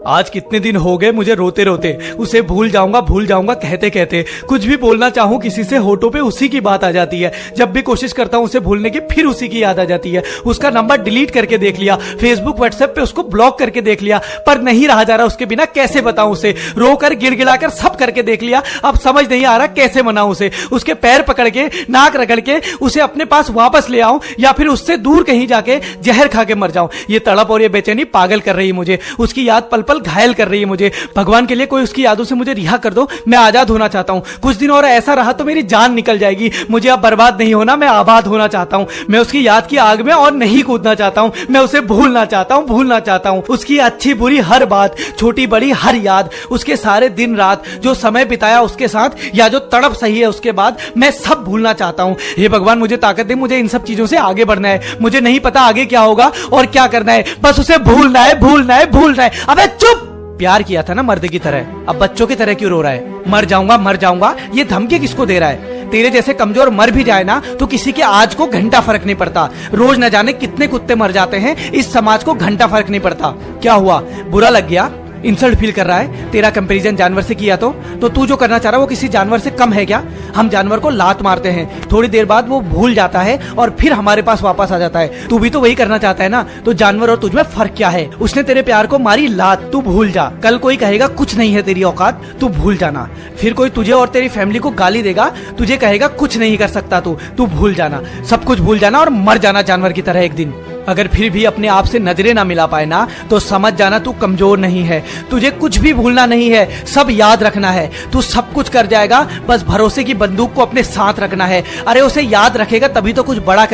आज कितने दिन हो गए मुझे रोते रोते, उसे भूल जाऊंगा कहते कहते। कुछ भी बोलना चाहूं किसी से, होठों पे उसी की बात आ जाती है। जब भी कोशिश करता हूं उसे भूलने की, फिर उसी की याद आ जाती है। उसका नंबर डिलीट करके देख लिया, फेसबुक व्हाट्सएप पे उसको ब्लॉक करके देख लिया, पर नहीं रहा जा रहा उसके बिना। कैसे बताऊं उसे, रोकर गिड़गिड़ाकर सब करके देख लिया, अब समझ नहीं आ रहा कैसे मनाऊं उसे। उसके पैर पकड़ के, नाक रगड़ के उसे अपने पास वापस ले आऊं, या फिर उससे दूर कहीं जाके जहर खा के मर जाऊं। ये तड़प और ये बेचैनी पागल कर रही है मुझे, उसकी याद पल पल घायल कर रही है मुझे। भगवान के लिए कोई उसकी यादों से मुझे रिहा कर दो, मैं आजाद होना चाहता हूं। कुछ दिन और ऐसा रहा तो मेरी जान निकल जाएगी। मुझे अब बर्बाद नहीं होना, मैं आबाद होना चाहता हूं। मैं उसकी याद की आग में और नहीं कूदना चाहता हूं। मैं उसे भूलना चाहता हूं। उसकी अच्छी बुरी हर बात, छोटी बड़ी हर याद, उसके सारे दिन रात जो समय बिताया उसके साथ, या जो तड़प सही है उसके बाद, मैं सब भूलना चाहता हूं। हे भगवान मुझे ताकत दे, मुझे इन सब चीजों से आगे बढ़ना है। मुझे नहीं पता आगे क्या होगा और क्या करना है, बस उसे भूलना है। अबे चुप! प्यार किया था ना मर्द की तरह, अब बच्चों की तरह क्यों रो रहा है? मर जाऊंगा, ये धमकी किसको दे रहा है? तेरे जैसे कमजोर मर भी जाए ना तो किसी के आज को घंटा फर्क नहीं पड़ता। रोज न जाने कितने कुत्ते मर जाते हैं, इस समाज को घंटा फर्क नहीं पड़ता। क्या हुआ, बुरा लग गया? इंसल्ट फील कर रहा है? तेरा कंपैरिजन जानवर से किया तो तू जो करना चाह रहा है वो किसी जानवर से कम है क्या? हम जानवर को लात मारते हैं, थोड़ी देर बाद वो भूल जाता है और फिर हमारे पास वापस आ जाता है। तू भी तो वही करना चाहता है ना? तो जानवर और तुझ में फर्क क्या है? उसने तेरे प्यार को मारी लात, तू भूल जा। कल कोई कहेगा कुछ नहीं है तेरी औकात, तू भूल जाना। फिर कोई तुझे और तेरी फैमिली को गाली देगा, तुझे कहेगा कुछ नहीं कर सकता तू भूल जाना। सब कुछ भूल जाना और मर जाना जानवर की तरह एक दिन। अगर फिर भी अपने आप से नजरें ना मिला पाए ना तो समझ जाना तू कमजोर नहीं है। तुझे कुछ भी भूलना नहीं है, सब याद रखना है। तू सब कुछ कर जाएगा, बस भरोसे की बंदूक को अपने साथ रखना है। अरे उसे याद रखेगा तभी तो कुछ बड़ा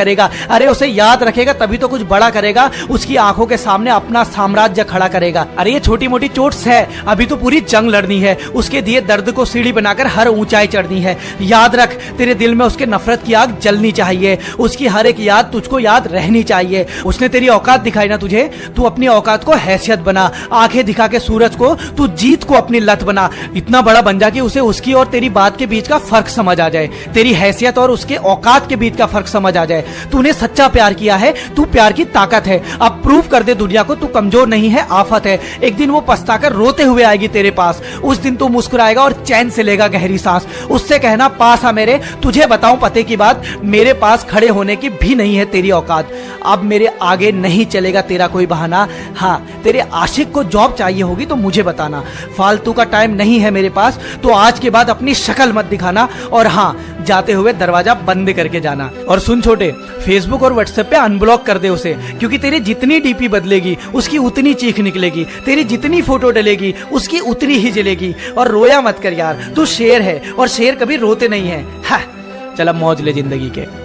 करेगा। उसकी आंखों के सामने अपना साम्राज्य खड़ा करेगा। अरे ये छोटी मोटी चोट्स है, अभी तो पूरी जंग लड़नी है। उसके दिए दर्द को सीढ़ी बनाकर हर ऊंचाई चढ़नी है। याद रख, तेरे दिल में उसके नफरत की आग जलनी चाहिए। उसकी हर एक याद तुझको याद रहनी चाहिए। उसने तेरी औकात दिखाई ना तुझे, तू अपनी औकात को हैसियत बना। आंखें दिखा के सूरज को तू जीत को अपनी लत बना। इतना बड़ा बन जा कि उसे उसकी और तेरी बात के बीच का फर्क समझ आ जाए, तेरी हैसियत और उसके औकात के बीच का फर्क समझ आ जाए। तूने सच्चा प्यार किया है, तू प्यार की ताकत है। अब प्रूव कर दे दुनिया को तू कमजोर नहीं है, आफत है। एक दिन वो पछताकर रोते हुए आएगी तेरे पास, उस दिन तू मुस्कुराएगा और चैन से लेगा गहरी सांस। उससे कहना, पास आ मेरे, तुझे बताऊं पते की बात, मेरे पास खड़े होने की भी नहीं है तेरी औकात। अब मेरे आगे नहीं चलेगा तेरा कोई बहाना। हाँ, तेरे आशिक को जॉब चाहिए होगी तो मुझे बताना, फालतू का टाइम नहीं है मेरे पास। तो आज के बाद अपनी शक्ल मत दिखाना, और हाँ, जाते हुए दरवाजा बंद करके जाना। और सुन छोटे, फेसबुक और व्हाट्सएप पे अनब्लॉक कर दे उसे, क्योंकि तेरी जितनी डीपी बदलेगी उसकी उतनी चीख निकलेगी, तेरी जितनी फोटो डलेगी उसकी उतनी ही जलेगी। और रोया मत कर यार, तू शेर है और शेर कभी रोते नहीं है। हाँ, चल अब मौज ले जिंदगी के।